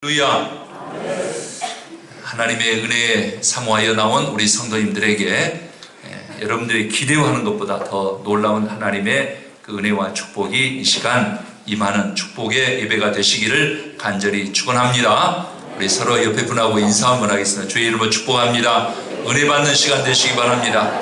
할렐루야. 하나님의 은혜에 사모하여 나온 우리 성도님들에게 여러분들이 기대하는 것보다 더 놀라운 하나님의 그 은혜와 축복이 이 시간 임하는 축복의 예배가 되시기를 간절히 축원합니다. 우리 서로 옆에 분하고 인사 한번 하겠습니다. 주의 이름으로 축복합니다. 은혜 받는 시간 되시기 바랍니다.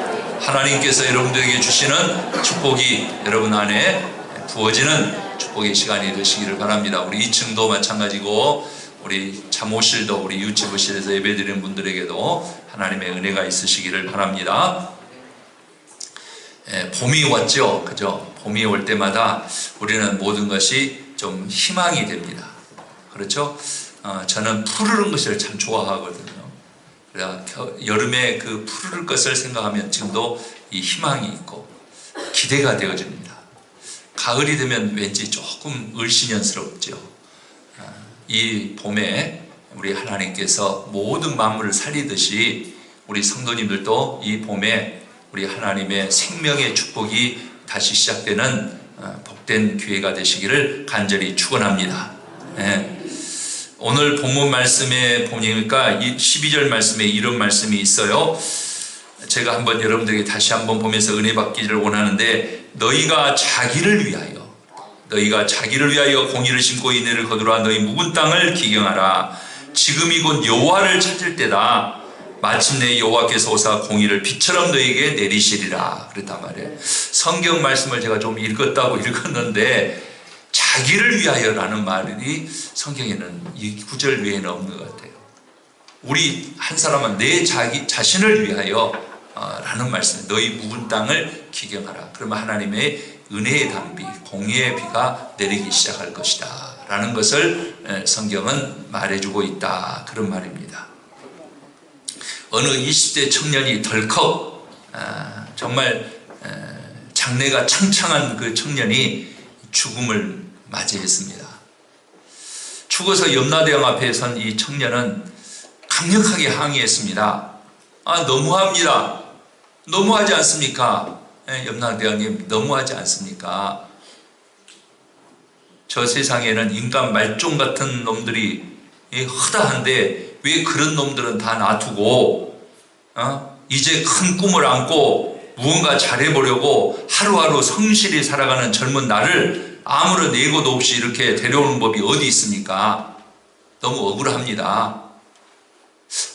하나님께서 여러분들에게 주시는 축복이 여러분 안에 부어지는 축복의 시간이 되시기를 바랍니다. 우리 2층도 마찬가지고 우리 잠옷실도 우리 유치부실에서 예배드리는 분들에게도 하나님의 은혜가 있으시기를 바랍니다. 봄이 왔죠, 그죠? 봄이 올 때마다 우리는 모든 것이 좀 희망이 됩니다. 그렇죠? 저는 푸르른 것을 참 좋아하거든요. 여름에 그 푸르른 것을 생각하면 지금도 이 희망이 있고 기대가 되어집니다. 가을이 되면 왠지 조금 을씨년스럽죠. 이 봄에 우리 하나님께서 모든 만물을 살리듯이 우리 성도님들도 이 봄에 우리 하나님의 생명의 축복이 다시 시작되는 복된 기회가 되시기를 간절히 축원합니다. 오늘 본문 말씀에 보니까 12절 말씀에 이런 말씀이 있어요. 제가 한번 여러분들에게 다시 한번 보면서 은혜 받기를 원하는데, 너희가 자기를 위하여 공의를 심고 인애를 거두라. 너희 묵은 땅을 기경하라. 지금이 곧 여호와를 찾을 때다. 마침내 여호와께서 오사 공의를 비처럼 너희에게 내리시리라. 그랬단 말이에요. 성경 말씀을 제가 좀 읽었는데 자기를 위하여라는 말이 성경에는 이 구절 외에는 없는 것 같아요. 우리 한 사람은 내 자신을 위하여 라는 말씀, 너희 묵은 땅을 기경하라. 그러면 하나님의 은혜의 단비, 공의의 비가 내리기 시작할 것이다 라는 것을 성경은 말해주고 있다, 그런 말입니다. 어느 20대 청년이 덜컥 정말 장래가 창창한 그 청년이 죽음을 맞이했습니다. 죽어서 염라대왕 앞에 선 이 청년은 강력하게 항의했습니다. 너무합니다. 너무하지 않습니까? 염라대왕님, 너무하지 않습니까? 저 세상에는 인간 말종 같은 놈들이 허다한데 왜 그런 놈들은 다 놔두고 이제 큰 꿈을 안고 무언가 잘해보려고 하루하루 성실히 살아가는 젊은 나를 아무런 예고도 없이 이렇게 데려오는 법이 어디 있습니까? 너무 억울합니다.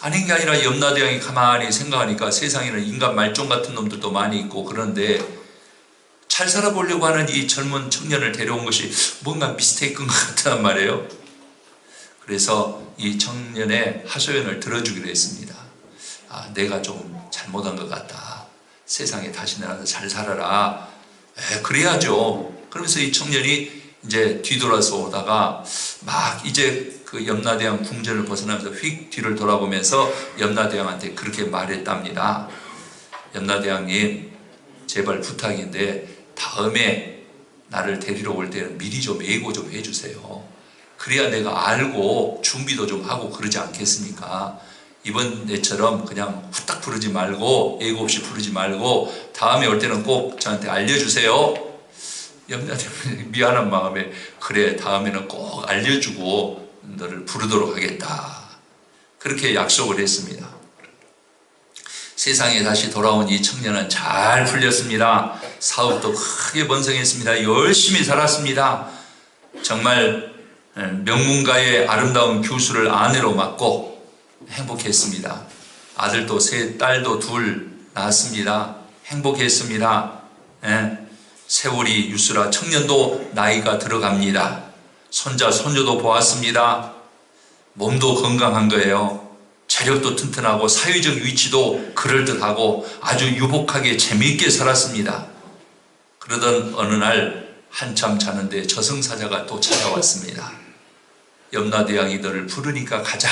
아닌 게 아니라 염라대왕이 가만히 생각하니까 세상에는 인간 말종 같은 놈들도 많이 있고, 그런데 잘 살아보려고 하는 이 젊은 청년을 데려온 것이 뭔가 미스테이크인 것 같단 말이에요. 그래서 이 청년의 하소연을 들어주기로 했습니다. 내가 좀 잘못한 것 같다. 세상에 다시 나가서 잘 살아라. 그래야죠. 그러면서 이 청년이 이제 뒤돌아서 오다가 막 이제 그 염라대왕 궁전을 벗어나면서 휙 뒤를 돌아보면서 염라대왕한테 그렇게 말했답니다. 염라대왕님, 제발 부탁인데 다음에 나를 데리러 올 때는 미리 좀 예고 좀 해주세요. 그래야 내가 알고 준비도 좀 하고 그러지 않겠습니까? 이번에처럼 그냥 후딱 부르지 말고, 예고 없이 부르지 말고 다음에 올 때는 꼭 저한테 알려주세요. 염라대왕이 미안한 마음에, 그래, 다음에는 꼭 알려주고 너를 부르도록 하겠다, 그렇게 약속을 했습니다. 세상에 다시 돌아온 이 청년은 잘 풀렸습니다. 사업도 크게 번성했습니다. 열심히 살았습니다. 정말 명문가의 아름다운 교수를 아내로 맡고 행복했습니다. 아들도 셋, 딸도 둘 낳았습니다. 행복했습니다. 세월이 유수라 청년도 나이가 들어갑니다. 손자, 손녀도 보았습니다. 몸도 건강한 거예요. 체력도 튼튼하고 사회적 위치도 그럴듯하고 아주 유복하게 재미있게 살았습니다. 그러던 어느 날 한참 자는데 저승사자가 또 찾아왔습니다. 염라대왕이 너를 부르니까 가자.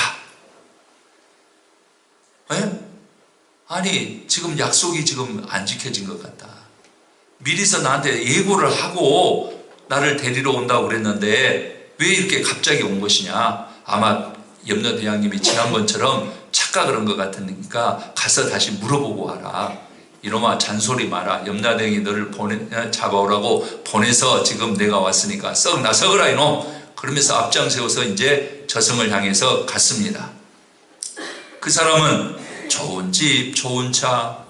아니, 지금 약속이 지금 안 지켜진 것 같다. 미리서 나한테 예고를 하고 나를 데리러 온다고 그랬는데 왜 이렇게 갑자기 온 것이냐. 아마 염라대왕님이 지난번처럼 착각을 한 것 같으니까 가서 다시 물어보고 와라. 이놈아, 잔소리 마라. 염라대왕이 너를 잡아오라고 보내서 지금 내가 왔으니까 썩 나서거라 이놈. 그러면서 앞장 세워서 이제 저승을 향해서 갔습니다. 그 사람은 좋은 집, 좋은 차,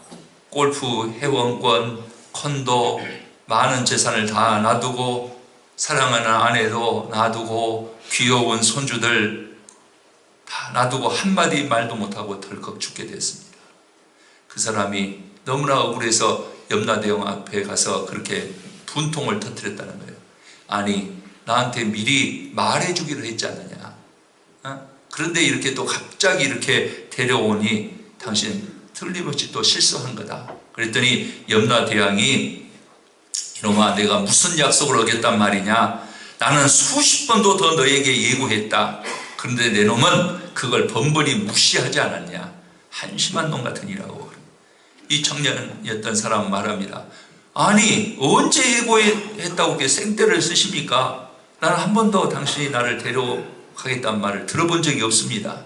골프, 회원권, 콘도, 많은 재산을 다 놔두고 사랑하는 아내도 놔두고 귀여운 손주들 다 놔두고 한마디 말도 못하고 덜컥 죽게 됐습니다. 그 사람이 너무나 억울해서 염라대왕 앞에 가서 그렇게 분통을 터뜨렸다는 거예요. 아니, 나한테 미리 말해주기로 했지 않느냐. 그런데 이렇게 또 갑자기 이렇게 데려오니 당신 틀림없이 또 실수한 거다. 그랬더니 염라대왕이 이놈아, 내가 무슨 약속을 어겼단 말이냐. 나는 수십 번도 더 너에게 예고했다. 그런데 내 놈은 그걸 번번이 무시하지 않았냐. 한심한 놈 같으니라고. 이 청년이었던 사람은 말합니다. 아니, 언제 예고했다고 이렇게 생떼를 쓰십니까? 나는 한 번도 당신이 나를 데려가겠다는 말을 들어본 적이 없습니다.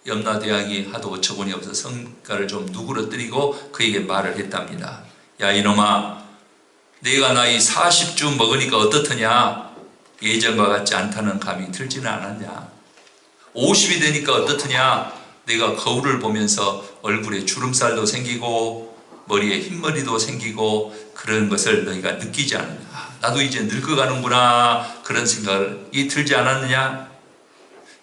염라대왕이 하도 어처구니 없어서 성가를 좀 누그러뜨리고 그에게 말을 했답니다. 야, 이놈아, 내가 나이 40주 먹으니까 어떻더냐? 예전과 같지 않다는 감이 들지는 않았냐? 50이 되니까 어떻더냐? 내가 거울을 보면서 얼굴에 주름살도 생기고 머리에 흰머리도 생기고 그런 것을 너희가 느끼지 않느냐? 나도 이제 늙어가는구나, 그런 생각이 들지 않았느냐?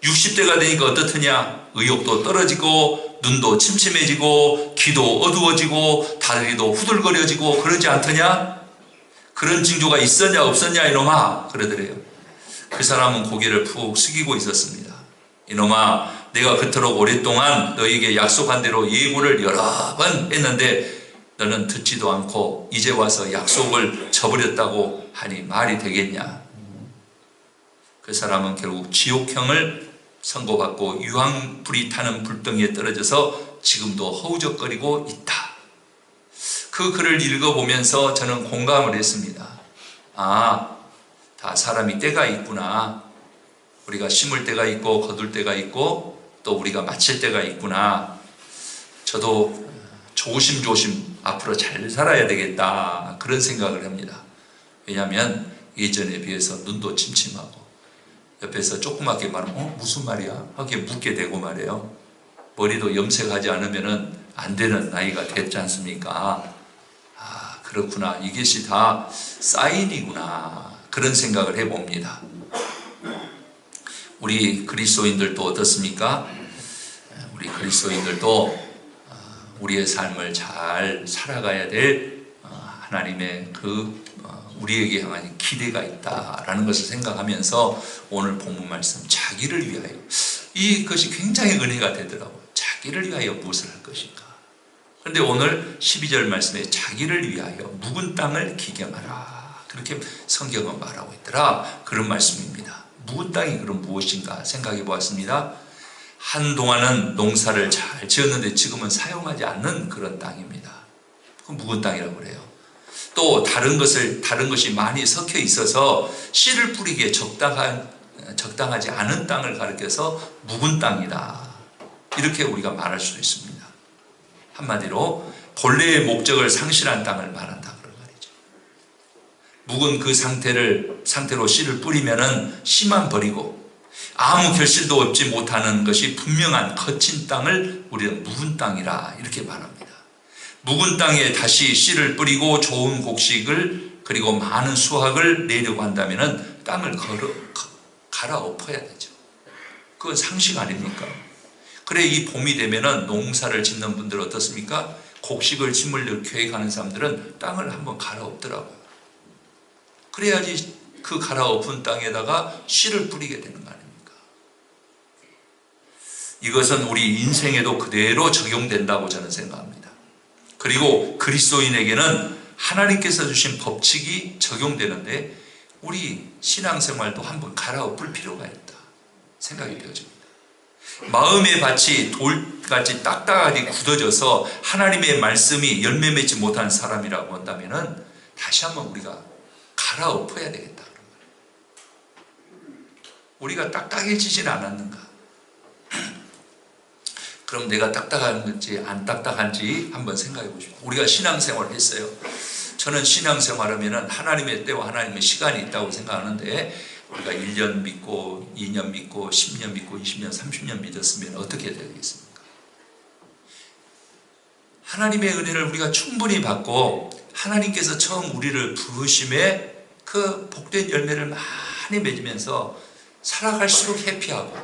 60대가 되니까 어떻더냐? 의욕도 떨어지고 눈도 침침해지고 귀도 어두워지고 다리도 후들거려지고 그러지 않더냐? 그런 징조가 있었냐 없었냐 이놈아? 그러더래요. 그 사람은 고개를 푹 숙이고 있었습니다. 이놈아, 내가 그토록 오랫동안 너에게 약속한 대로 예고를 여러 번 했는데 너는 듣지도 않고 이제 와서 약속을 저버렸다고 하니 말이 되겠냐? 그 사람은 결국 지옥형을 선고받고 유황불이 타는 불덩이에 떨어져서 지금도 허우적거리고 있다. 그 글을 읽어보면서 저는 공감을 했습니다. 아, 다 사람이 때가 있구나. 우리가 심을 때가 있고 거둘 때가 있고 또 우리가 마칠 때가 있구나. 저도 조심조심 앞으로 잘 살아야 되겠다, 그런 생각을 합니다. 왜냐하면 예전에 비해서 눈도 침침하고 옆에서 조그맣게 말하면 무슨 말이야? 하게 묻게 되고 말이에요. 머리도 염색하지 않으면 안 되는 나이가 됐지 않습니까? 아, 그렇구나. 이것이 다 사인이구나, 그런 생각을 해봅니다. 우리 그리스도인들도 어떻습니까? 우리 그리스도인들도 우리의 삶을 잘 살아가야 될 하나님의 우리에게 향한 기대가 있다라는 것을 생각하면서 오늘 본문 말씀, 자기를 위하여, 이것이 굉장히 은혜가 되더라고요. 자기를 위하여 무엇을 할 것인가. 그런데 오늘 12절 말씀에 자기를 위하여 묵은 땅을 기경하라, 그렇게 성경은 말하고 있더라, 그런 말씀입니다. 묵은 땅이 그럼 무엇인가 생각해 보았습니다. 한동안은 농사를 잘 지었는데 지금은 사용하지 않는 그런 땅입니다. 그 묵은 땅이라고 그래요. 또 다른 것이 많이 섞여 있어서 씨를 뿌리기에 적당하지 않은 땅을 가리켜서 묵은 땅이다, 이렇게 우리가 말할 수도 있습니다. 한마디로 본래의 목적을 상실한 땅을 말한다, 그런 말이죠. 묵은 그 상태로 씨를 뿌리면은 씨만 버리고 아무 결실도 얻지 못하는 것이 분명한 거친 땅을 우리는 묵은 땅이라 이렇게 말합니다. 묵은 땅에 다시 씨를 뿌리고 좋은 곡식을 그리고 많은 수확을 내려고 한다면 땅을 갈아엎어야 되죠. 그건 상식 아닙니까? 그래, 이 봄이 되면 농사를 짓는 분들 어떻습니까? 곡식을 심으려 계획하는 사람들은 땅을 한번 갈아엎더라고요. 그래야지 그 갈아엎은 땅에다가 씨를 뿌리게 되는 거 아닙니까? 이것은 우리 인생에도 그대로 적용된다고 저는 생각합니다. 그리고 그리스도인에게는 하나님께서 주신 법칙이 적용되는데 우리 신앙생활도 한번 갈아엎을 필요가 있다 생각이 되어집니다. 마음의 밭이 돌같이 딱딱하게 굳어져서 하나님의 말씀이 열매 맺지 못한 사람이라고 한다면 다시 한번 우리가 갈아엎어야 되겠다. 우리가 딱딱해지진 않았는가? 그럼 내가 딱딱한 건지 안 딱딱한지 한번 생각해 보십시오. 우리가 신앙생활을 했어요. 저는 신앙생활하면 하나님의 때와 하나님의 시간이 있다고 생각하는데 우리가 1년 믿고 2년 믿고 10년 믿고 20년 30년 믿었으면 어떻게 되겠습니까? 하나님의 은혜를 우리가 충분히 받고 하나님께서 처음 우리를 부르심에 그 복된 열매를 많이 맺으면서 살아갈수록 해피하고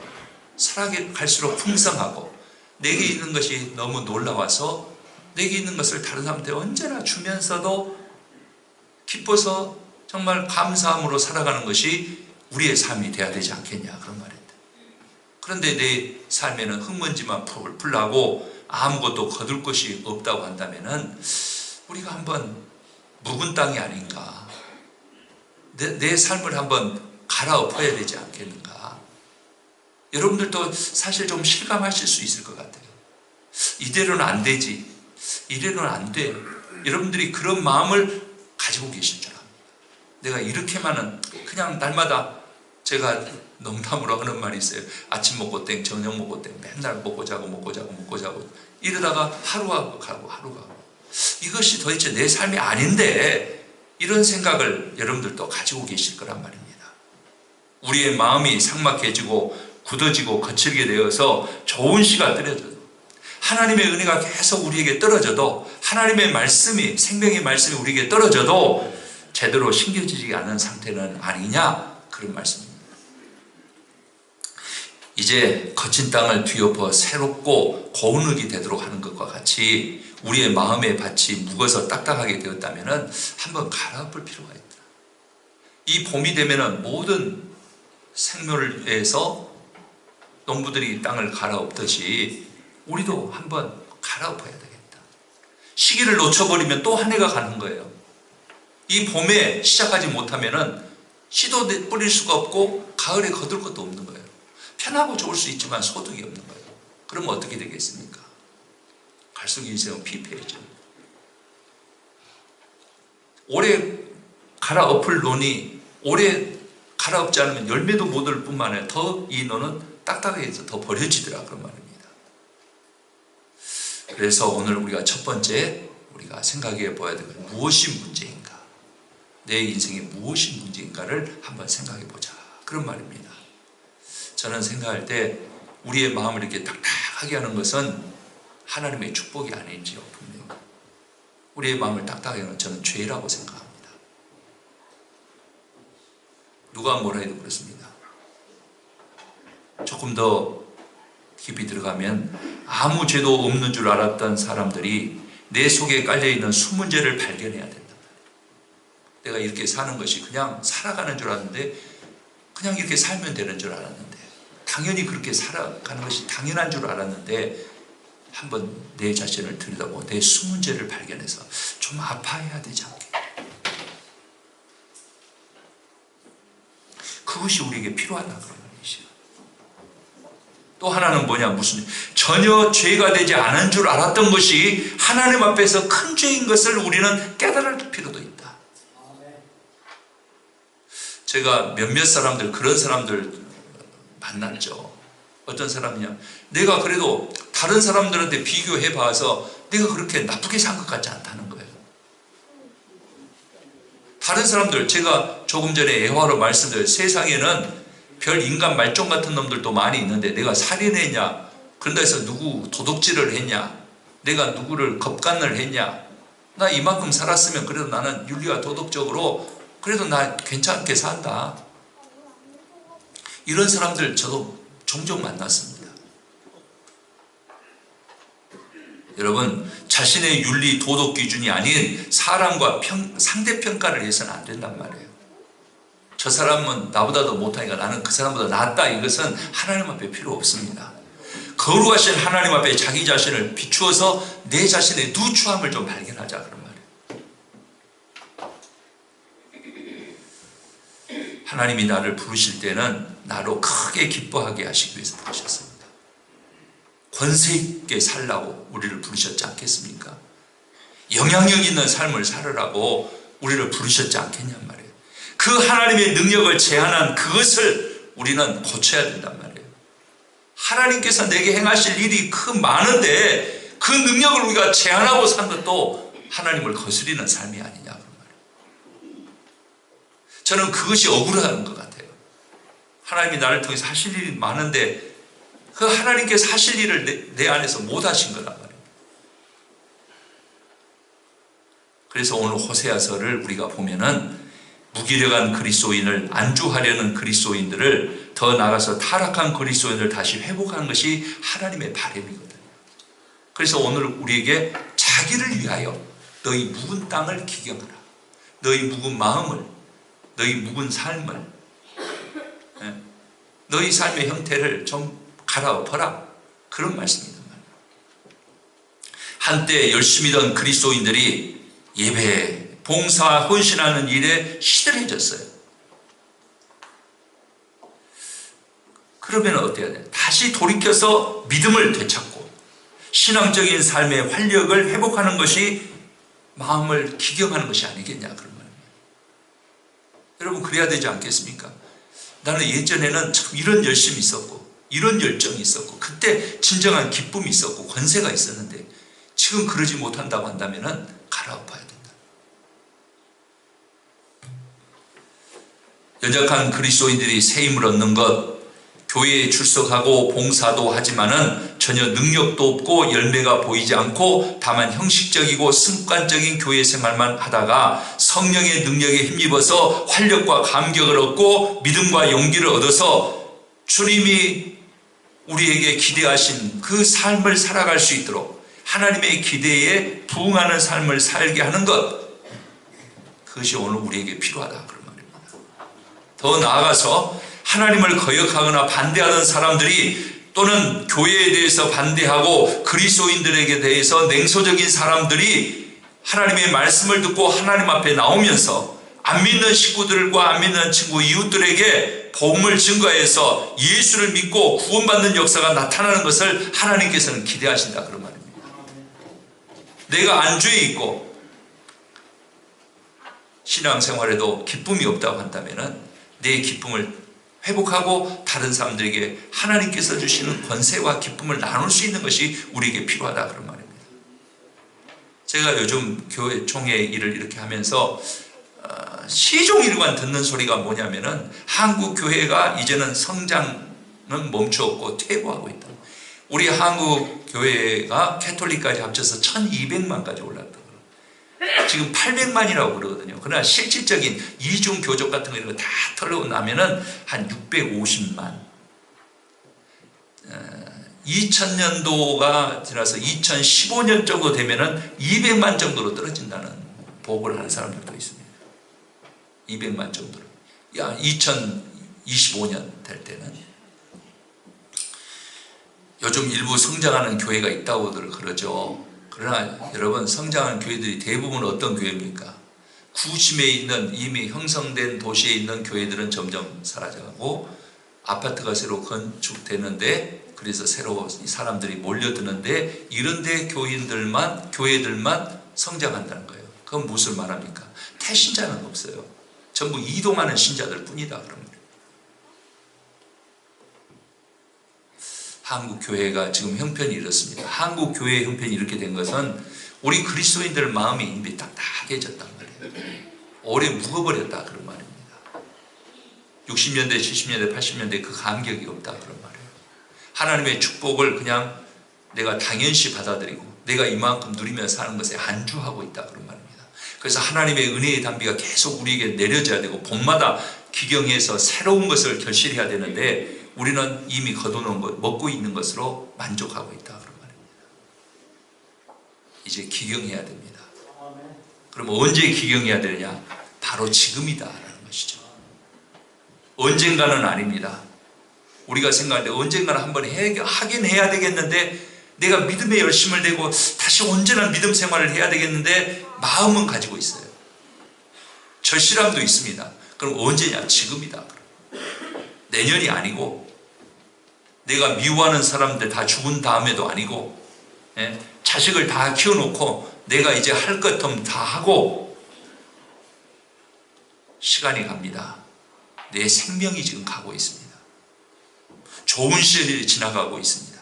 살아갈수록 풍성하고 내게 있는 것이 너무 놀라워서 내게 있는 것을 다른 사람한테 언제나 주면서도 기뻐서 정말 감사함으로 살아가는 것이 우리의 삶이 돼야 되지 않겠냐 그런 말입니다. 그런데 내 삶에는 흙먼지만 풀나고 아무것도 거둘 것이 없다고 한다면 우리가 한번 묵은 땅이 아닌가, 내 삶을 한번 갈아엎어야 되지 않겠는가. 여러분들도 사실 좀 실감하실 수 있을 것 같아요. 이대로는 안 되지, 이대로는 안 돼. 여러분들이 그런 마음을 가지고 계실 줄 압니다. 내가 이렇게만은 그냥 날마다, 제가 농담으로 하는 말이 있어요. 아침 먹고 땡, 저녁 먹고 땡, 맨날 먹고 자고 이러다가 하루가 가고 이것이 도대체 내 삶이 아닌데, 이런 생각을 여러분들도 가지고 계실 거란 말입니다. 우리의 마음이 삭막해지고 굳어지고 거칠게 되어서 좋은 씨가 떨어져도, 하나님의 은혜가 계속 우리에게 떨어져도, 하나님의 말씀이, 생명의 말씀이 우리에게 떨어져도 제대로 심겨지지 않은 상태는 아니냐, 그런 말씀입니다. 이제 거친 땅을 뒤엎어 새롭고 고운 흙이 되도록 하는 것과 같이 우리의 마음의 밭이 묵어서 딱딱하게 되었다면 한번 갈아엎을 필요가 있다. 이 봄이 되면 모든 생물을 위해서 농부들이 땅을 갈아엎듯이 우리도 한번 갈아엎어야 되겠다. 시기를 놓쳐버리면 또 한 해가 가는 거예요. 이 봄에 시작하지 못하면 씨도 뿌릴 수가 없고 가을에 거둘 것도 없는 거예요. 편하고 좋을 수 있지만 소득이 없는 거예요. 그러면 어떻게 되겠습니까? 갈수록 인생은 피폐해져. 오래 갈아엎을 논이 오래 갈아엎지 않으면 열매도 못 얻을 뿐만 아니라 더 이 논은 딱딱해서 더 버려지더라, 그런 말입니다. 그래서 오늘 우리가 첫 번째 우리가 생각해 봐야 될 것은 무엇이 문제인가, 내 인생에 무엇이 문제인가를 한번 생각해 보자, 그런 말입니다. 저는 생각할 때 우리의 마음을 이렇게 딱딱하게 하는 것은 하나님의 축복이 아닌지요, 분명히. 우리의 마음을 딱딱하게 하는 건 저는 죄라고 생각합니다. 누가 뭐라 해도 그렇습니다. 조금 더 깊이 들어가면 아무 죄도 없는 줄 알았던 사람들이 내 속에 깔려있는 숨은 죄를 발견해야 된다. 내가 이렇게 사는 것이 그냥 살아가는 줄 알았는데, 그냥 이렇게 살면 되는 줄 알았는데, 당연히 그렇게 살아가는 것이 당연한 줄 알았는데, 한번 내 자신을 들여다보고 내 숨은 죄를 발견해서 좀 아파해야 되지 않겠냐. 그것이 우리에게 필요하다, 그런 말이죠. 또 하나는 뭐냐, 전혀 죄가 되지 않은 줄 알았던 것이 하나님 앞에서 큰 죄인 것을 우리는 깨달을 필요도 있다. 제가 몇몇 사람들, 그런 사람들 만났죠. 어떤 사람이냐, 내가 그래도 다른 사람들한테 비교해 봐서 내가 그렇게 나쁘게 산 것 같지 않다는 거예요. 다른 사람들, 제가 조금 전에 예화로 말씀드린 세상에는 별 인간 말종 같은 놈들도 많이 있는데, 내가 살인했냐, 그런다 해서 누구 도둑질을 했냐, 내가 누구를 겁간을 했냐, 나 이만큼 살았으면 그래도 나는 윤리와 도덕적으로 그래도 나 괜찮게 산다. 이런 사람들 저도 종종 만났습니다. 여러분, 자신의 윤리 도덕 기준이 아닌 사람과 상대평가를 해서는 안 된단 말이에요. 저 사람은 나보다도 못하니까 나는 그 사람보다 낫다, 이것은 하나님 앞에 필요 없습니다. 거룩하신 하나님 앞에 자기 자신을 비추어서 내 자신의 누추함을 좀 발견하자, 그런 말이에요. 하나님이 나를 부르실 때는 나로 크게 기뻐하게 하시기 위해서 부르셨습니다. 권세 있게 살라고 우리를 부르셨지 않겠습니까? 영향력 있는 삶을 살으라고 우리를 부르셨지 않겠냔 말이에요. 그 하나님의 능력을 제한한 그것을 우리는 고쳐야 된단 말이에요. 하나님께서 내게 행하실 일이 많은데 그 능력을 우리가 제한하고 산 것도 하나님을 거스리는 삶이 아니냐, 그런 말이에요. 저는 그것이 억울한 것 같아요. 하나님이 나를 통해서 하실 일이 많은데 그 하나님께서 하실 일을 내 안에서 못 하신 거란 말이에요. 그래서 오늘 호세아서를 우리가 보면은 무기력한 그리스도인을 안주하려는 그리스도인들을, 더 나아가서 타락한 그리스도인을 다시 회복하는 것이 하나님의 바람이거든요. 그래서 오늘 우리에게 자기를 위하여 너희 묵은 땅을 기경하라. 너희 묵은 마음을, 너희 묵은 삶을, 너희 삶의 형태를 좀 갈아엎어라. 그런 말씀입니다. 한때 열심히던 그리스도인들이 예배, 봉사, 헌신하는 일에 시들해졌어요. 그러면 어때야 돼요? 다시 돌이켜서 믿음을 되찾고 신앙적인 삶의 활력을 회복하는 것이 마음을 기경하는 것이 아니겠냐, 그런 말입니다. 여러분, 그래야 되지 않겠습니까? 나는 예전에는 참 이런 열심이 있었고 이런 열정이 있었고 그때 진정한 기쁨이 있었고 권세가 있었는데 지금 그러지 못한다고 한다면 갈아엎어야 된다. 연약한 그리스도인들이 새 힘을 얻는 것, 교회에 출석하고 봉사도 하지만은 전혀 능력도 없고 열매가 보이지 않고 다만 형식적이고 습관적인 교회 생활만 하다가 성령의 능력에 힘입어서 활력과 감격을 얻고 믿음과 용기를 얻어서 주님이 우리에게 기대하신 그 삶을 살아갈 수 있도록 하나님의 기대에 부응하는 삶을 살게 하는 것, 그것이 오늘 우리에게 필요하다, 그런 말입니다. 더 나아가서 하나님을 거역하거나 반대하는 사람들이, 또는 교회에 대해서 반대하고 그리스도인들에게 대해서 냉소적인 사람들이 하나님의 말씀을 듣고 하나님 앞에 나오면서 안 믿는 식구들과 안 믿는 친구, 이웃들에게 복음을 증거해서 예수를 믿고 구원받는 역사가 나타나는 것을 하나님께서는 기대하신다, 그런 말입니다. 내가 안주에 있고 신앙생활에도 기쁨이 없다고 한다면 내 기쁨을 회복하고 다른 사람들에게 하나님께서 주시는 권세와 기쁨을 나눌 수 있는 것이 우리에게 필요하다, 그런 말입니다. 제가 요즘 교회 총회 일을 이렇게 하면서 시종일관 듣는 소리가 뭐냐면은 한국 교회가 이제는 성장은 멈추었고 퇴보하고 있다. 우리 한국 교회가 캐톨릭까지 합쳐서 1200만까지 올랐다. 지금 800만이라고 그러거든요. 그러나 실질적인 이중 교적 같은 거 이런 거 다 털고 나면은 한 650만. 2000년도가 지나서 2015년 정도 되면은 200만 정도로 떨어진다는 보고를 하는 사람들도 있습니다. 200만 정도로. 2025년 될 때는. 요즘 일부 성장하는 교회가 있다고들 그러죠. 그러나 여러분, 성장한 교회들이 대부분 어떤 교회입니까? 구심에 있는 이미 형성된 도시에 있는 교회들은 점점 사라져가고 아파트가 새로 건축되는데, 그래서 새로 사람들이 몰려드는데 이런 데 교회들만 성장한다는 거예요. 그건 무슨 말합니까? 태신자는 없어요. 전부 이동하는 신자들 뿐이다, 그럽니다. 한국 교회가 지금 형편이 이렇습니다. 한국 교회의 형편이 이렇게 된 것은 우리 그리스도인들 마음이 이미 딱딱해졌단 말이에요. 오래 묵어버렸다, 그런 말입니다. 60년대, 70년대, 80년대 그 감격이 없다, 그런 말이에요. 하나님의 축복을 그냥 내가 당연시 받아들이고 내가 이만큼 누리면서 사는 것에 안주하고 있다, 그런 말입니다. 그래서 하나님의 은혜의 담비가 계속 우리에게 내려져야 되고 봄마다 기경해서 새로운 것을 결실해야 되는데 우리는 이미 거둬놓은 것, 먹고 있는 것으로 만족하고 있다, 그런 말입니다. 이제 기경해야 됩니다. 그럼 언제 기경해야 되느냐? 바로 지금이다라는 것이죠. 언젠가는 아닙니다. 우리가 생각할 때 언젠가는 한번 하긴 해야 되겠는데, 내가 믿음에 열심을 내고 다시 온전한 믿음 생활을 해야 되겠는데 마음은 가지고 있어요. 절실함도 있습니다. 그럼 언제냐? 지금이다. 내년이 아니고, 내가 미워하는 사람들 다 죽은 다음에도 아니고, 자식을 다 키워놓고 내가 이제 할 것 다 하고 시간이 갑니다. 내 생명이 지금 가고 있습니다. 좋은 시절이 지나가고 있습니다.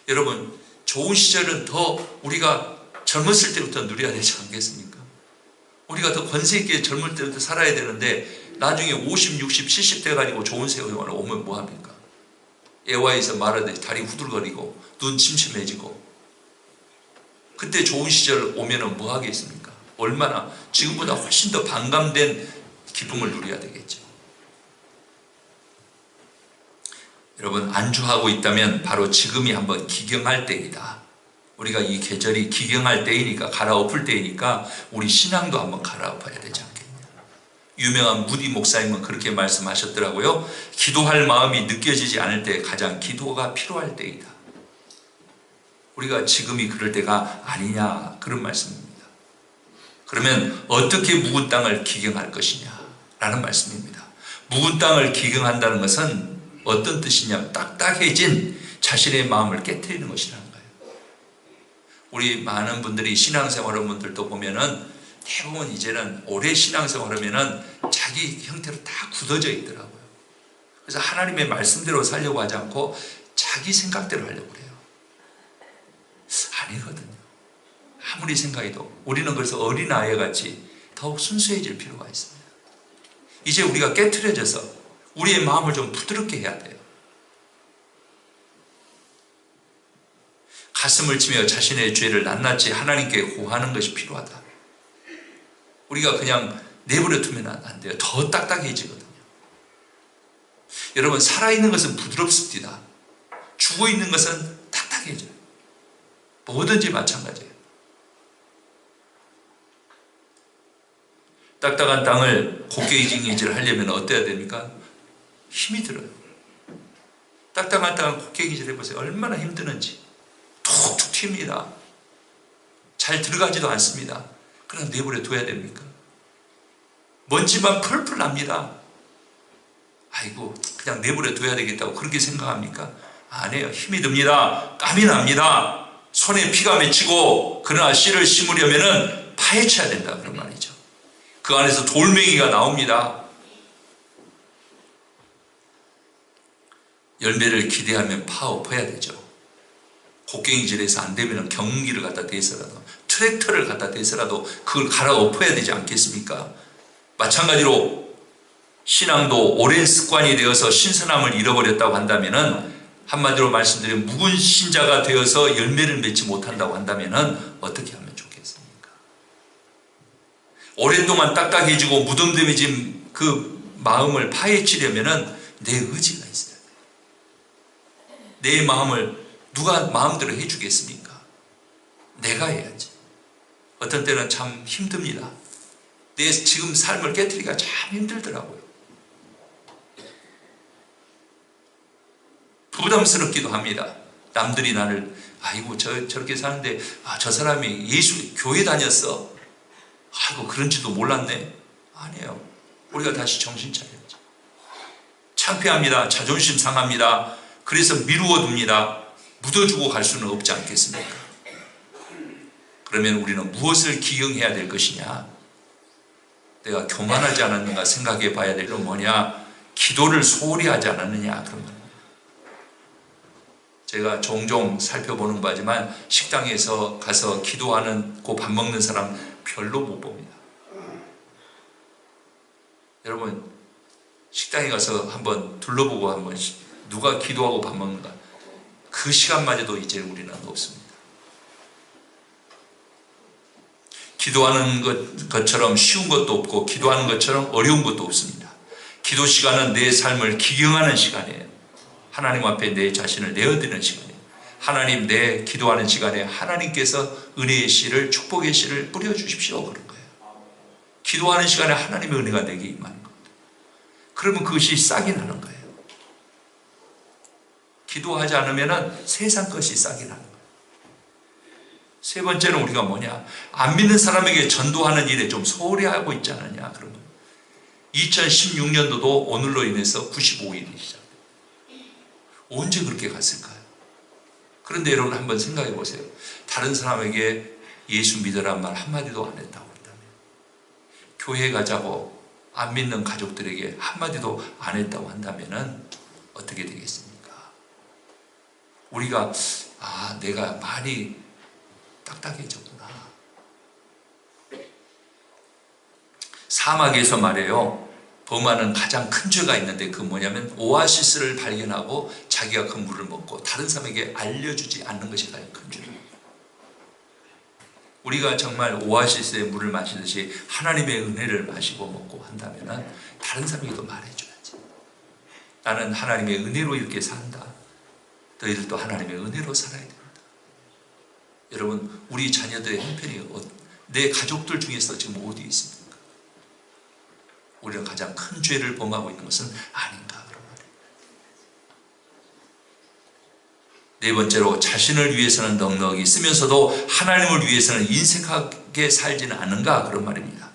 여러분, 좋은 시절은 더 우리가 젊었을 때부터 누려야 되지 않겠습니까? 우리가 더 권세 있게 젊을 때부터 살아야 되는데 나중에 50, 60, 70 돼가지고 좋은 세월을 오면 뭐합니까? 애와에서 말하듯이 다리 후들거리고 눈 침침해지고, 그때 좋은 시절 오면은 뭐 하겠습니까? 얼마나 지금보다 훨씬 더 반감된 기쁨을 누려야 되겠죠. 여러분, 안주하고 있다면 바로 지금이 한번 기경할 때이다. 우리가 이 계절이 기경할 때이니까, 갈아엎을 때이니까 우리 신앙도 한번 갈아엎어야 되지 않겠냐. 유명한 무디 목사님은 그렇게 말씀하셨더라고요. 기도할 마음이 느껴지지 않을 때 가장 기도가 필요할 때이다. 우리가 지금이 그럴 때가 아니냐, 그런 말씀입니다. 그러면 어떻게 묵은 땅을 기경할 것이냐 라는 말씀입니다. 묵은 땅을 기경한다는 것은 어떤 뜻이냐면 딱딱해진 자신의 마음을 깨트리는 것이라는 거예요. 우리 많은 분들이 신앙생활하는 분들도 보면은 대부분 이제는 오래 신앙생활하면은 자기 형태로 다 굳어져 있더라고요. 그래서 하나님의 말씀대로 살려고 하지 않고 자기 생각대로 하려고 그래요. 아니거든요. 아무리 생각해도 우리는 그래서 어린아이같이 더욱 순수해질 필요가 있습니다. 이제 우리가 깨트려져서 우리의 마음을 좀 부드럽게 해야 돼요. 가슴을 치며 자신의 죄를 낱낱이 하나님께 고하는 것이 필요하다. 우리가 그냥 내버려 두면 안 돼요. 더 딱딱해지거든요. 여러분, 살아있는 것은 부드럽습니다. 죽어있는 것은 딱딱해져요. 뭐든지 마찬가지예요. 딱딱한 땅을 곡괭이질을 하려면 어때야 됩니까? 힘이 들어요. 딱딱한 땅을 곡괭이질 해보세요. 얼마나 힘드는지. 툭툭 튑니다. 잘 들어가지도 않습니다. 그럼 내버려 둬야 됩니까? 먼지만 펄펄 납니다. 아이고, 그냥 내버려 둬야 되겠다고 그렇게 생각합니까? 안 해요. 힘이 듭니다. 땀이 납니다. 손에 피가 맺히고, 그러나 씨를 심으려면 파헤쳐야 된다, 그런 말이죠. 그 안에서 돌멩이가 나옵니다. 열매를 기대하면 파엎어야 되죠. 곡괭이질에서 안 되면 경기를 갖다 대서라도, 트랙터를 갖다 대서라도 그걸 갈아엎어야 되지 않겠습니까? 마찬가지로 신앙도 오랜 습관이 되어서 신선함을 잃어버렸다고 한다면은, 한마디로 말씀드리면 묵은 신자가 되어서 열매를 맺지 못한다고 한다면은 어떻게 하면 좋겠습니까? 오랫동안 딱딱해지고 무덤덤해진 그 마음을 파헤치려면은 내 의지가 있어야 돼요. 내 마음을 누가 마음대로 해주겠습니까? 내가 해야지. 어떤 때는 참 힘듭니다. 내 지금 삶을 깨트리기가 참 힘들더라고요. 부담스럽기도 합니다. 남들이 나를, 아이고 저렇게 사는데, 저 사람이 예수 교회 다녔어. 아이고 그런지도 몰랐네. 아니에요. 우리가 다시 정신 차려야죠. 창피합니다. 자존심 상합니다. 그래서 미루어 둡니다. 묻어주고 갈 수는 없지 않겠습니까? 그러면 우리는 무엇을 기경해야 될 것이냐? 내가 교만하지 않았는가 생각해 봐야 될 건 뭐냐? 기도를 소홀히 하지 않았느냐, 그런 겁니다. 제가 종종 살펴보는 바지만 식당에서 가서 기도하는 그 밥 먹는 사람 별로 못 봅니다. 여러분, 식당에 가서 한번 둘러보고 한번 누가 기도하고 밥 먹는가, 그 시간마저도 이제 우리는 없습니다. 기도하는 것처럼 쉬운 것도 없고 기도하는 것처럼 어려운 것도 없습니다. 기도 시간은 내 삶을 기경하는 시간이에요. 하나님 앞에 내 자신을 내어드리는 시간이에요. 하나님, 내 기도하는 시간에 하나님께서 은혜의 씨를, 축복의 씨를 뿌려주십시오, 그런 거예요. 기도하는 시간에 하나님의 은혜가 내게 임하는 겁니다. 그러면 그것이 싹이 나는 거예요. 기도하지 않으면 세상 것이 싹이 나는 거예요. 세 번째는 우리가 뭐냐? 안 믿는 사람에게 전도하는 일에 좀 소홀히 하고 있지 않느냐, 그런 거예요. 2016년도도 오늘로 인해서 95일이시죠. 언제 그렇게 갔을까요? 그런데 여러분 한번 생각해 보세요. 다른 사람에게 예수 믿으란 말 한마디도 안 했다고 한다면, 교회 가자고 안 믿는 가족들에게 한마디도 안 했다고 한다면 어떻게 되겠습니까? 우리가 내가 많이 딱딱해졌구나. 사막에서 말해요. 범하는 가장 큰 죄가 있는데 그 뭐냐면 오아시스를 발견하고 자기가 그 물을 먹고 다른 사람에게 알려주지 않는 것이 가장 큰 죄예요. 우리가 정말 오아시스의 물을 마시듯이 하나님의 은혜를 마시고 먹고 한다면 다른 사람에게도 말해줘야지. 나는 하나님의 은혜로 이렇게 산다. 너희들도 하나님의 은혜로 살아야 된다. 여러분, 우리 자녀들의 형편이 내 가족들 중에서 지금 어디 있습니까? 우리는 가장 큰 죄를 범하고 있는 것은 아닌가 그런 말이에요. 네 번째로, 자신을 위해서는 넉넉히 쓰면서도 하나님을 위해서는 인색하게 살지는 않은가 그런 말입니다.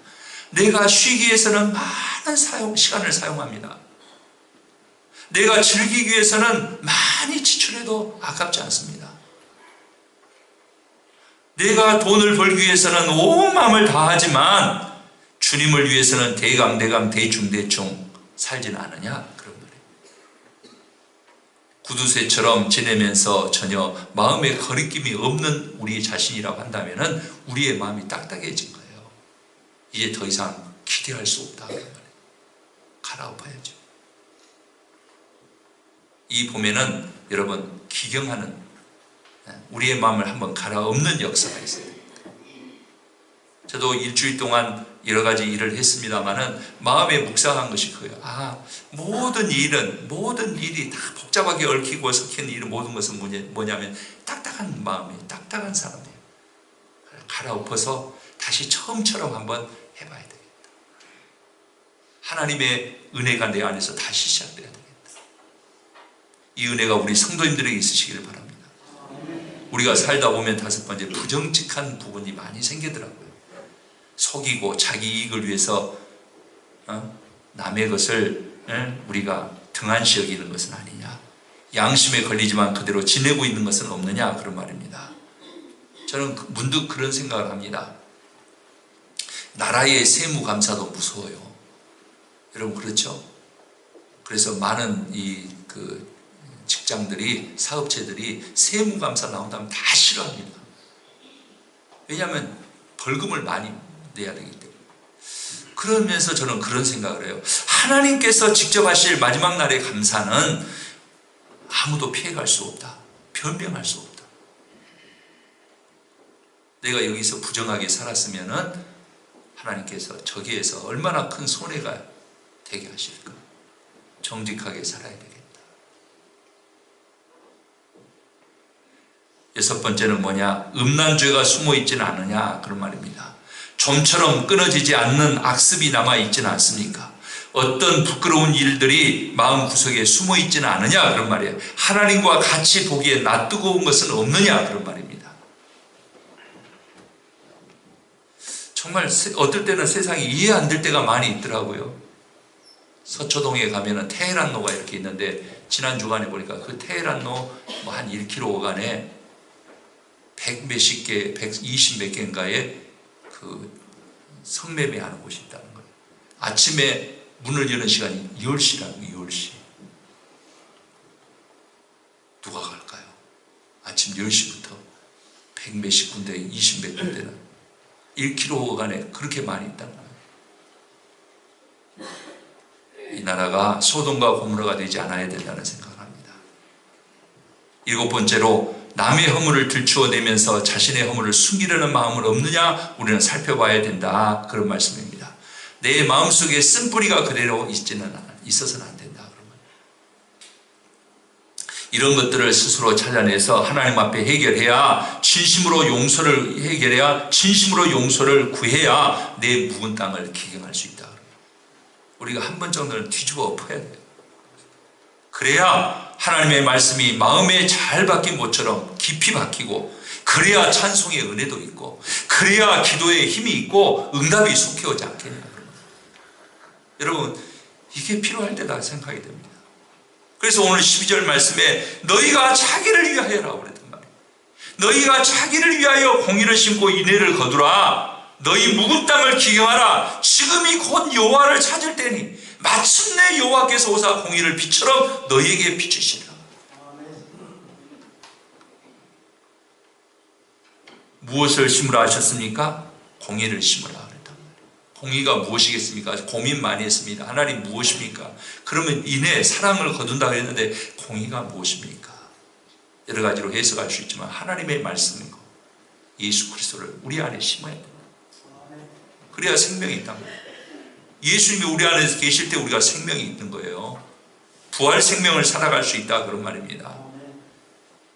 내가 쉬기 위해서는 많은 시간을 사용합니다. 내가 즐기기 위해서는 많이 지출해도 아깝지 않습니다. 내가 돈을 벌기 위해서는 온 마음을 다하지만 주님을 위해서는 대강 대충 살지는 않으냐 그런 말이에요. 구두쇠처럼 지내면서 전혀 마음에 거리낌이 없는 우리 자신이라고 한다면 우리의 마음이 딱딱해진 거예요. 이제 더 이상 기대할 수 없다 그런 말이에요. 갈아엎어야죠. 이 봄에는 여러분 기경하는 우리의 마음을 한번 갈아엎는 역사가 있어야 됩니다. 저도 일주일 동안 여러 가지 일을 했습니다마는 마음에 묵상한 것이 그거예요. 모든 일이 다 복잡하게 얽히고 섞인 일은 모든 것은 뭐냐면 딱딱한 마음이에요. 딱딱한 사람이에요. 갈아엎어서 다시 처음처럼 한번 해봐야 되겠다. 하나님의 은혜가 내 안에서 다시 시작돼야 되겠다. 이 은혜가 우리 성도님들에게 있으시기를 바랍니다. 우리가 살다 보면 다섯 번째, 부정직한 부분이 많이 생기더라고요. 속이고 자기 이익을 위해서 남의 것을 우리가 등한시 여기는 것은 아니냐. 양심에 걸리지만 그대로 지내고 있는 것은 없느냐 그런 말입니다. 저는 문득 그런 생각을 합니다. 나라의 세무감사도 무서워요. 여러분 그렇죠? 그래서 많은 직장들이, 사업체들이 세무감사 나온다면 다 싫어합니다. 왜냐하면 벌금을 많이 내야 되기 때문에. 그러면서 저는 그런 생각을 해요. 하나님께서 직접 하실 마지막 날의 감사는 아무도 피해갈 수 없다. 변명할 수 없다. 내가 여기서 부정하게 살았으면 하나님께서 저기에서 얼마나 큰 손해가 되게 하실까. 정직하게 살아야 되겠다. 여섯 번째는 뭐냐? 음란죄가 숨어 있지는 않느냐 그런 말입니다. 좀처럼 끊어지지 않는 악습이 남아 있지는 않습니까? 어떤 부끄러운 일들이 마음구석에 숨어 있지는 않느냐 그런 말이에요. 하나님과 같이 보기에 낯뜨거운 것은 없느냐 그런 말입니다. 정말 어떨 때는 세상이 이해 안 될 때가 많이 있더라고요. 서초동에 가면은 테헤란로가 이렇게 있는데 지난 주간에 보니까 그 테헤란로 한 1km간에 100몇십 개, 120몇 개인가에 그 성매매하는 곳이 있다는 거예요. 아침에 문을 여는 시간이 10시라고 10시. 누가 갈까요? 아침 10시부터 100몇십 군데, 20몇 군데는 1km간에 그렇게 많이 있다는 거예요. 이 나라가 소돔과 고모라가 되지 않아야 된다는 생각을 합니다. 일곱 번째로, 남의 허물을 들추어내면서 자신의 허물을 숨기려는 마음은 없느냐 우리는 살펴봐야 된다 그런 말씀입니다. 내 마음속에 쓴뿌리가 그대로 있어서는 안 된다. 이런 것들을 스스로 찾아내서 하나님 앞에 해결해야 진심으로 용서를 구해야 내 묵은 땅을 기경할 수 있다. 우리가 한 번 정도는 뒤집어 엎어야 돼요. 그래야 하나님의 말씀이 마음에 잘 박힌 것처럼 깊이 박히고, 그래야 찬송의 은혜도 있고, 그래야 기도에 힘이 있고 응답이 속히 오지 않겠냐. 여러분, 이게 필요할 때다 생각이 됩니다. 그래서 오늘 12절 말씀에 너희가 자기를 위하여라고 그랬단 말이에요. 너희가 자기를 위하여 공의를 심고 인애를 거두라. 너희 묵은 땅을 기경하라. 지금이 곧 여호와를 찾을 때니 마침내 여호와께서 오사 공의를 빛처럼 너희에게 비추시리라. 무엇을 심으라 하셨습니까? 공의를 심으라 그랬단 말이에요. 공의가 무엇이겠습니까? 고민 많이 했습니다. 하나님 무엇입니까? 그러면 인해 사랑을 거둔다고 했는데 공의가 무엇입니까? 여러 가지로 해석할 수 있지만 하나님의 말씀인 거, 예수 그리스도를 우리 안에 심어야 됩니다. 그래야 생명이 있다는 거예요. 예수님이 우리 안에 계실 때 우리가 생명이 있는 거예요. 부활 생명을 살아갈 수 있다 그런 말입니다.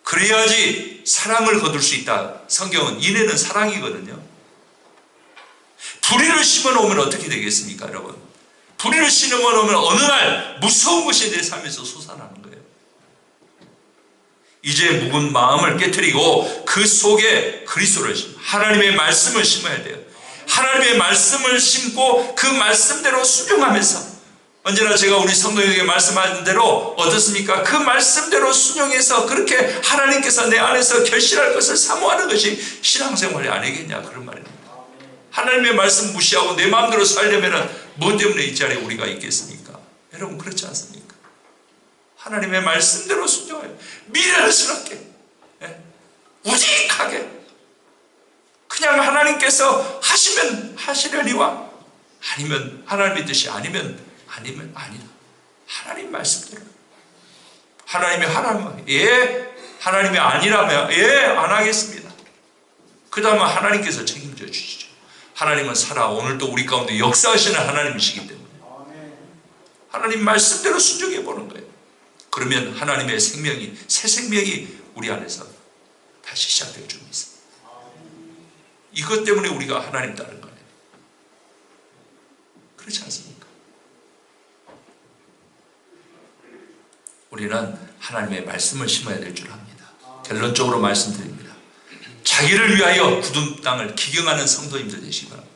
그래야지 사랑을 거둘 수 있다. 성경은 인해는 사랑이거든요. 불의를 심어놓으면 어떻게 되겠습니까, 여러분? 불의를 심어놓으면 어느 날 무서운 것이 내 삶에서 솟아나는 거예요. 이제 묵은 마음을 깨트리고 그 속에 그리스도를 심어, 하나님의 말씀을 심어야 돼요. 하나님의 말씀을 심고 그 말씀대로 순종하면서, 언제나 제가 우리 성도에게 말씀하는 대로 어떻습니까? 그 말씀대로 순종해서 그렇게 하나님께서 내 안에서 결실할 것을 사모하는 것이 신앙생활이 아니겠냐 그런 말입니다. 하나님의 말씀 무시하고 내 마음대로 살려면 뭐 때문에 이 자리에 우리가 있겠습니까? 여러분 그렇지 않습니까? 하나님의 말씀대로 순종해요. 미련스럽게, 우직하게 그냥 하나님께서 하시면 하시려니와, 아니면 하나님의 뜻이 아니면 아니다. 하나님 말씀대로. 하나님이 하나님이 아니라면 안 하겠습니다. 그 다음에 하나님께서 책임져 주시죠. 하나님은 오늘도 우리 가운데 역사하시는 하나님이시기 때문에 하나님 말씀대로 순종해 보는 거예요. 그러면 하나님의 생명이, 새 생명이 우리 안에서 다시 시작될 줄 믿습니다. 이것 때문에 우리가 하나님 따르는 거예요. 그렇지 않습니까? 우리는 하나님의 말씀을 심어야 될 줄 압니다. 결론적으로 말씀드립니다. 자기를 위하여 굳은 땅을 기경하는 성도님들 되시기 바랍니다.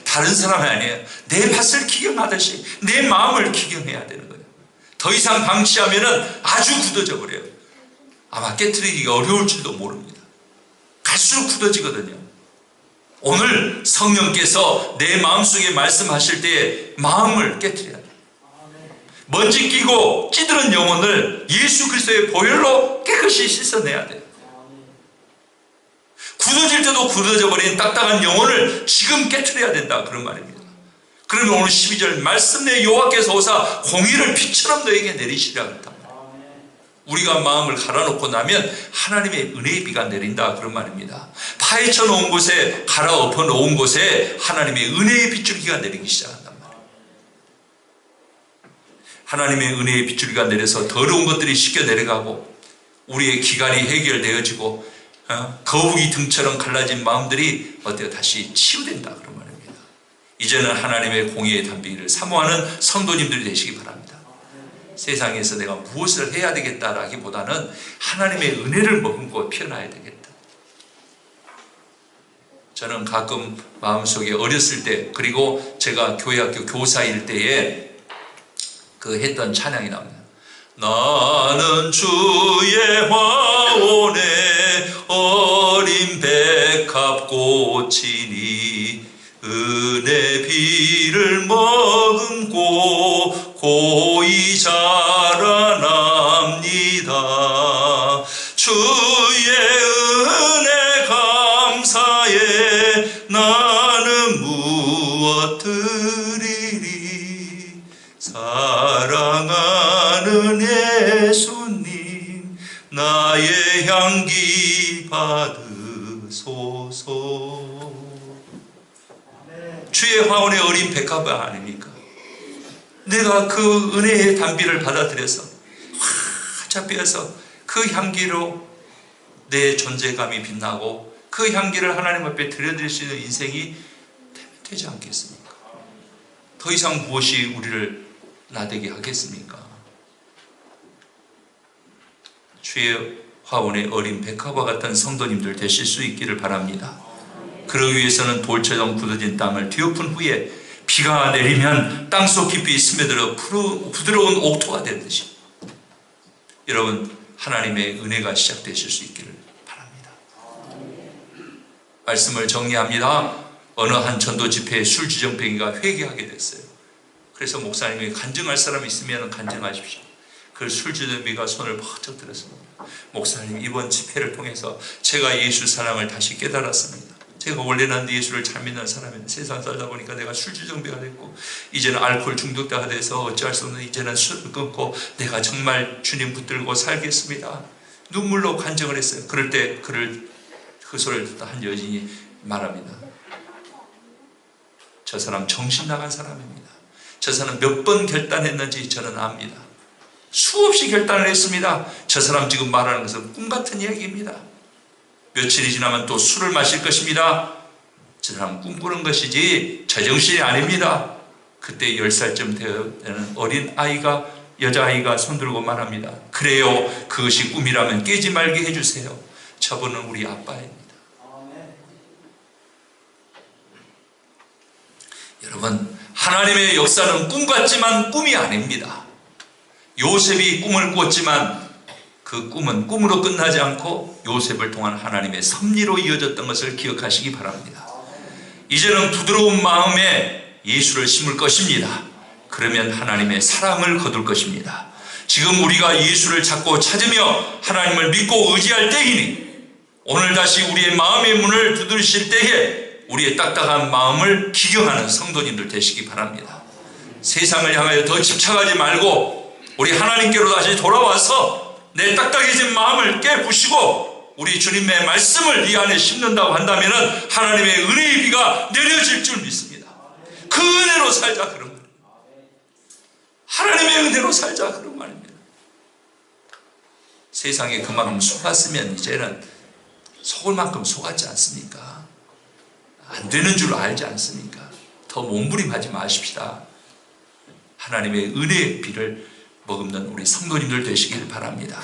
다른 사람이 아니에요. 내 밭을 기경하듯이 내 마음을 기경해야 되는 거예요. 더 이상 방치하면 아주 굳어져 버려요. 아마 깨트리기가 어려울 줄도 모릅니다. 갈수록 굳어지거든요. 오늘 성령께서 내 마음속에 말씀하실 때에 마음을 깨트려야 돼요. 먼지 끼고 찌들은 영혼을 예수 그리스도의 보혈로 깨끗이 씻어내야 돼요. 굳어질 때도 굳어져 버린 딱딱한 영혼을 지금 깨트려야 된다 그런 말입니다. 그러면 오늘 12절 말씀 내 여호와께서 오사 공의를 비처럼 너에게 내리시리라 그랬단 말이에요. 우리가 마음을 갈아놓고 나면 하나님의 은혜의 비가 내린다 그런 말입니다. 파헤쳐 놓은 곳에, 갈아엎어 놓은 곳에 하나님의 은혜의 빗줄기가 내리기 시작한단 말이에요. 하나님의 은혜의 빗줄기가 내려서 더러운 것들이 씻겨 내려가고 우리의 기갈이 해결되어지고 거북이 등처럼 갈라진 마음들이 다시 치유된다 그런 말입니다. 이제는 하나님의 공의의 단비를 사모하는 성도님들이 되시기 바랍니다. 세상에서 내가 무엇을 해야 되겠다라기보다는 하나님의 은혜를 머금고 피어나야 되겠다. 저는 가끔 마음속에 어렸을 때, 그리고 제가 교회학교 교사일 때에 했던 찬양이 나옵니다. 나는 주의 화원에 어린 백합꽃이니 은혜 비를 머금고 고이 자라납니다. 주의 은혜 감사에 나는 무엇 드리리. 사랑하는 예수님 나의 향기 받으소서. 주의 화원의 어린 백합 아닙니까? 내가 그 은혜의 단비를 받아들여서 활짝 피어서 그 향기로 내 존재감이 빛나고 그 향기를 하나님 앞에 드려드릴 수 있는 인생이 되지 않겠습니까? 더 이상 무엇이 우리를 나대게 하겠습니까? 주의 화원의 어린 백합과 같은 성도님들 되실 수 있기를 바랍니다. 그러기 위해서는 돌처럼 굳어진 땅을 뒤엎은 후에 비가 내리면 땅속 깊이 스며들어 부드러운 옥토가 되듯이 여러분 하나님의 은혜가 시작되실 수 있기를 바랍니다. 말씀을 정리합니다. 어느 한 전도 집회에 술주정뱅이가 회개하게 됐어요. 그래서 목사님이 간증할 사람이 있으면 간증하십시오. 그 술주정뱅이가 손을 번쩍 들었습니다. 목사님, 이번 집회를 통해서 제가 예수 사랑을 다시 깨달았습니다. 제가 원래는 예수를 잘 믿는 사람인데 세상 살다 보니까 내가 술주정배가 됐고 이제는 알코올 중독자가 돼서 어찌할 수 없는 이제는 술을 끊고 내가 정말 주님 붙들고 살겠습니다. 눈물로 간증을 했어요. 그럴 때 그 소리를 듣다 한 여인이 말합니다. 저 사람 정신 나간 사람입니다. 저 사람 몇 번 결단했는지 저는 압니다. 수없이 결단을 했습니다. 저 사람 지금 말하는 것은 꿈같은 이야기입니다. 며칠이 지나면 또 술을 마실 것입니다. 저 사람 꿈꾸는 것이지 제정신이 아닙니다. 그때 10살쯤 되는 어린 아이가, 여자아이가 손들고 말합니다. 그래요, 그것이 꿈이라면 깨지 말게 해주세요. 저분은 우리 아빠입니다. 여러분, 하나님의 역사는 꿈 같지만 꿈이 아닙니다. 요셉이 꿈을 꿨지만 그 꿈은 꿈으로 끝나지 않고 요셉을 통한 하나님의 섭리로 이어졌던 것을 기억하시기 바랍니다. 이제는 부드러운 마음에 예수를 심을 것입니다. 그러면 하나님의 사랑을 거둘 것입니다. 지금 우리가 예수를 찾고 찾으며 하나님을 믿고 의지할 때이니 오늘 다시 우리의 마음의 문을 두드리실 때에 우리의 딱딱한 마음을 기경하는 성도님들 되시기 바랍니다. 세상을 향하여 더 집착하지 말고 우리 하나님께로 다시 돌아와서 내 딱딱해진 마음을 깨부시고 우리 주님의 말씀을 이 안에 심는다고 한다면 하나님의 은혜의 비가 내려질 줄 믿습니다. 그 은혜로 살자, 그런 말입니다. 하나님의 은혜로 살자, 그런 말입니다. 세상에 그만큼 속았으면 이제는 속을 만큼 속았지 않습니까? 안 되는 줄 알지 않습니까? 더 몸부림하지 마십시다. 하나님의 은혜의 비를 머금는 우리 성도님들 되시길 바랍니다.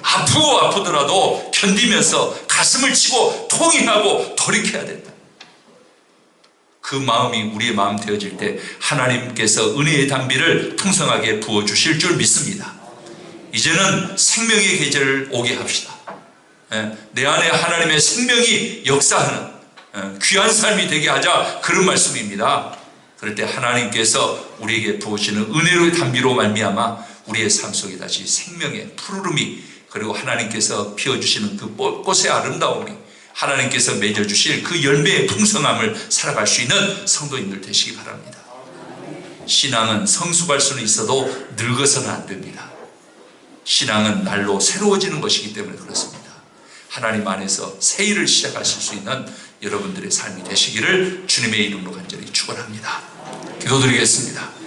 아프고 아프더라도 견디면서 가슴을 치고 통회하고 돌이켜야 된다. 그 마음이 우리의 마음 되어질 때 하나님께서 은혜의 단비를 풍성하게 부어주실 줄 믿습니다. 이제는 생명의 계절을 오게 합시다. 내 안에 하나님의 생명이 역사하는 귀한 삶이 되게 하자, 그런 말씀입니다. 그럴 때 하나님께서 우리에게 부어주시는 은혜의 단비로 말미암아 우리의 삶 속에 다시 생명의 푸르름이, 그리고 하나님께서 피워주시는 그 꽃의 아름다움이, 하나님께서 맺어주실 그 열매의 풍성함을 살아갈 수 있는 성도님들 되시기 바랍니다. 신앙은 성숙할 수는 있어도 늙어서는 안 됩니다. 신앙은 날로 새로워지는 것이기 때문에 그렇습니다. 하나님 안에서 새 일을 시작하실 수 있는 여러분들의 삶이 되시기를 주님의 이름으로 간절히 축원합니다. 기도드리겠습니다.